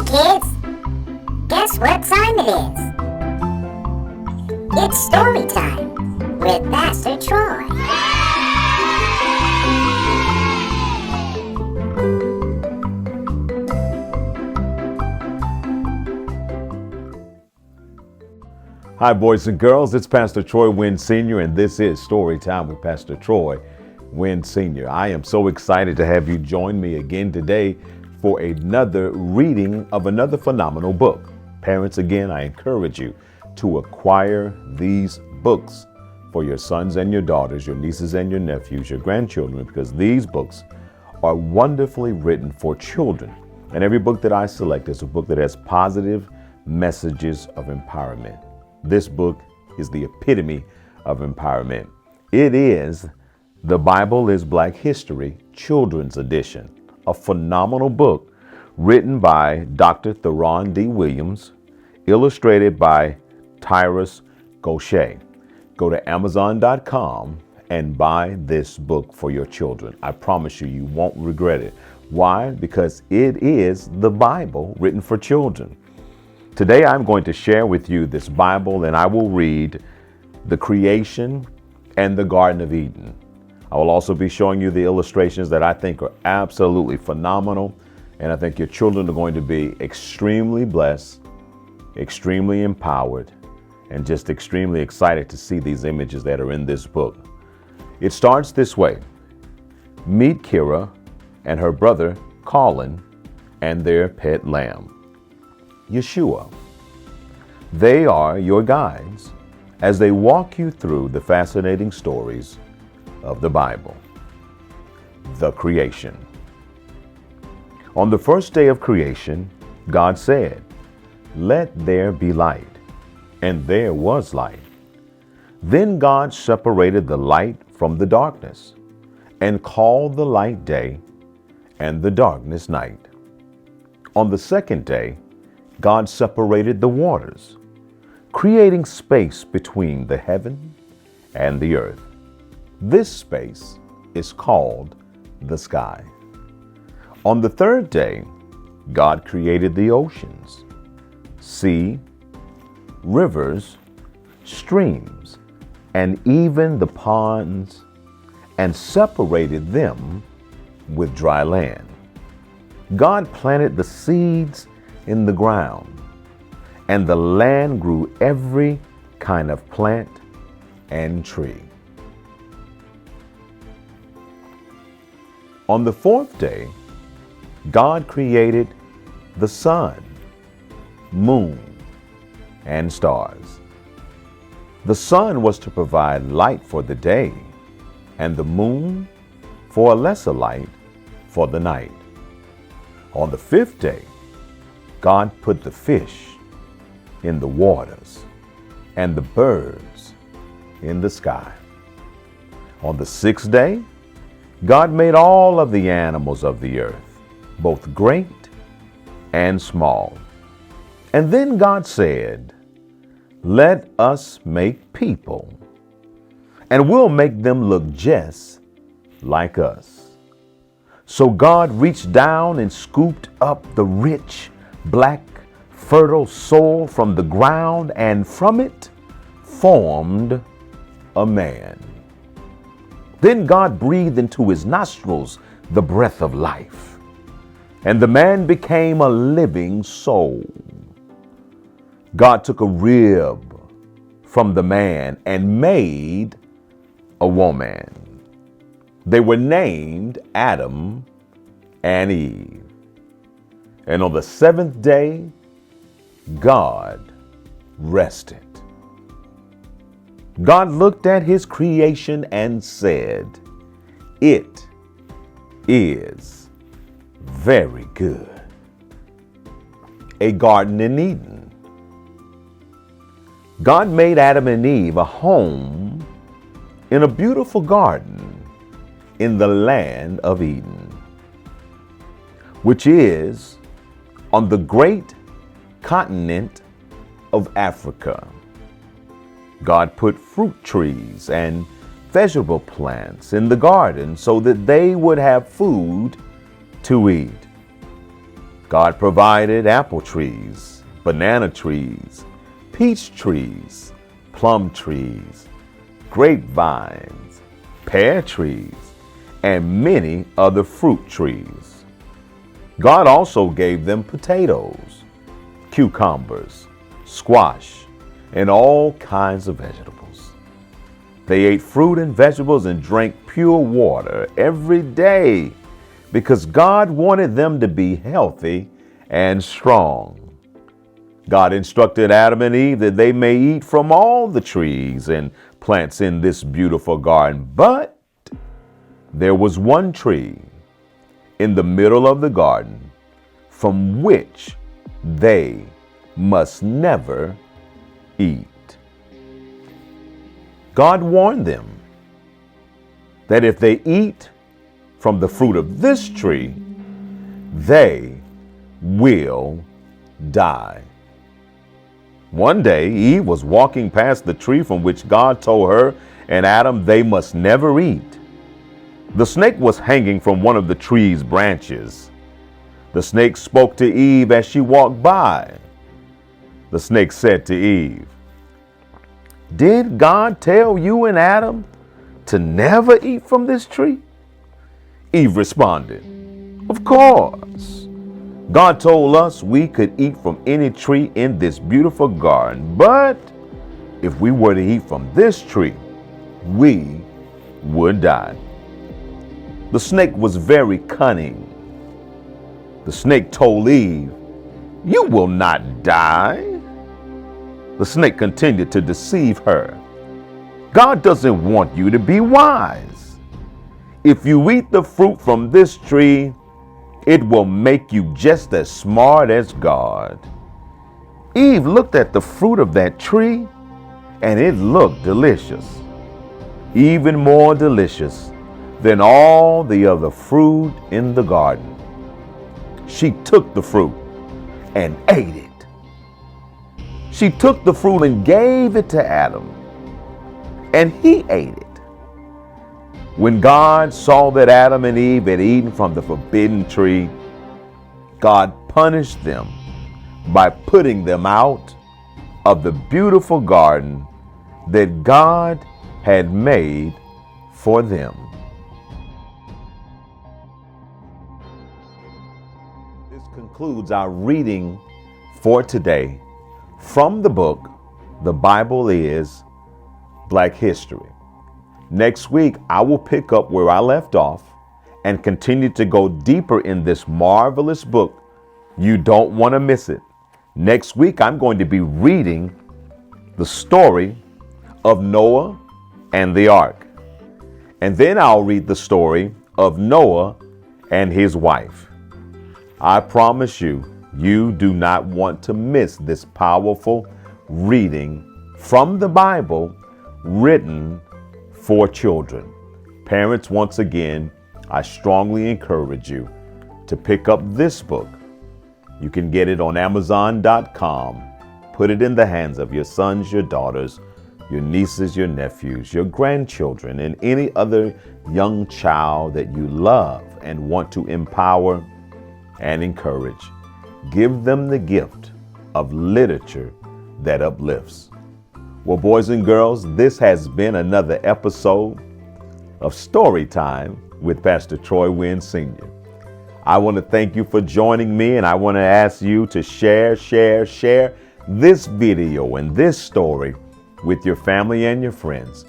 kids! Guess what time it is? It's story time with Pastor Troy. Hi, boys and girls. It's Pastor Troy Wynn Sr., and this is Story Time with Pastor Troy Wynn Sr. I am so excited to have you join me again today for another reading of another phenomenal book. Parents, again, I encourage you to acquire these books for your sons and your daughters, your nieces and your nephews, your grandchildren, because these books are wonderfully written for children. And every book that I select is a book that has positive messages of empowerment. This book is the epitome of empowerment. It is The Bible is Black History Children's Edition, a phenomenal book written by Dr. Theron D. Williams, illustrated by Tyrus Gaucher. Go to Amazon.com and buy this book for your children. I promise you, you won't regret it. Why? Because it is the Bible written for children. Today, I'm going to share with you this Bible, and I will read the creation and the Garden of Eden. I will also be showing you the illustrations that I think are absolutely phenomenal, and I think your children are going to be extremely blessed, extremely empowered, and just extremely excited to see these images that are in this book. It starts this way. Meet Kira and her brother Colin and their pet lamb, Yeshua. They are your guides as they walk you through the fascinating stories of the Bible. The creation. On the first day of creation, God said, "Let there be light," and there was light. Then God separated the light from the darkness and called the light day and the darkness night. On the second day, God separated the waters, creating space between the heaven and the earth. This space is called the sky. On the third day, God created the oceans, sea, rivers, streams, and even the ponds, and separated them with dry land. God planted the seeds in the ground, and the land grew every kind of plant and tree. On the fourth day, God created the sun, moon, and stars. The sun was to provide light for the day, and the moon for a lesser light for the night. On the fifth day, God put the fish in the waters and the birds in the sky. On the sixth day, God made all of the animals of the earth, both great and small. And then God said, "Let us make people, and we'll make them look just like us." So God reached down and scooped up the rich, black, fertile soil from the ground, and from it formed a man. Then God breathed into his nostrils the breath of life, and the man became a living soul. God took a rib from the man and made a woman. They were named Adam and Eve. And on the seventh day, God rested. God looked at his creation and said, "It is very good." A garden in Eden. God made Adam and Eve a home in a beautiful garden in the land of Eden, which is on the great continent of Africa. God put fruit trees and vegetable plants in the garden so that they would have food to eat. God provided apple trees, banana trees, peach trees, plum trees, grapevines, pear trees, and many other fruit trees. God also gave them potatoes, cucumbers, squash, and all kinds of vegetables. They ate fruit and vegetables and drank pure water every day because God wanted them to be healthy and strong. God instructed Adam and Eve that they may eat from all the trees and plants in this beautiful garden, but there was one tree in the middle of the garden from which they must never eat. God warned them that if they eat from the fruit of this tree, they will die. One day, Eve was walking past the tree from which God told her and Adam they must never eat. The snake was hanging from one of the tree's branches. The snake spoke to Eve as she walked by. The snake said to Eve, "Did God tell you and Adam to never eat from this tree?" Eve responded, "Of course. God told us we could eat from any tree in this beautiful garden, but if we were to eat from this tree, we would die." The snake was very cunning. The snake told Eve, "You will not die." The snake continued to deceive her. God doesn't want you to be wise. If you eat the fruit from this tree, it will make you just as smart as God. Eve looked at the fruit of that tree, and it looked delicious, even more delicious than all the other fruit in the garden. She took the fruit and ate it. She took the fruit and gave it to Adam, and he ate it. When God saw that Adam and Eve had eaten from the forbidden tree, God punished them by putting them out of the beautiful garden that God had made for them. This concludes our reading for today from the book, The Bible is Black History. Next week, I will pick up where I left off and continue to go deeper in this marvelous book. You don't want to miss it. Next week, I'm going to be reading the story of Noah and the ark. And then I'll read the story of Noah and his wife. I promise you, you do not want to miss this powerful reading from the Bible written for children. Parents, once again, I strongly encourage you to pick up this book. You can get it on Amazon.com. Put it in the hands of your sons, your daughters, your nieces, your nephews, your grandchildren, and any other young child that you love and want to empower and encourage. Give them the gift of literature that uplifts. Well, boys and girls, this has been another episode of Story Time with Pastor Troy Wynn Sr. I want to thank you for joining me, and I want to ask you to share this video and this story with your family and your friends,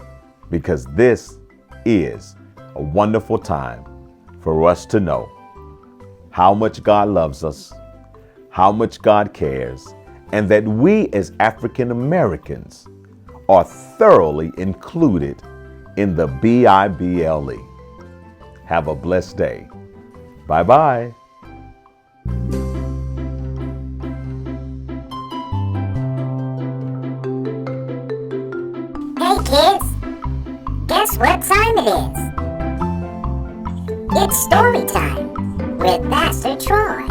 because this is a wonderful time for us to know how much God loves us, how much God cares, and that we as African Americans are thoroughly included in the BIBLE. Have a blessed day. Bye-bye. Hey kids, guess what time it is? It's story time with Pastor Troy.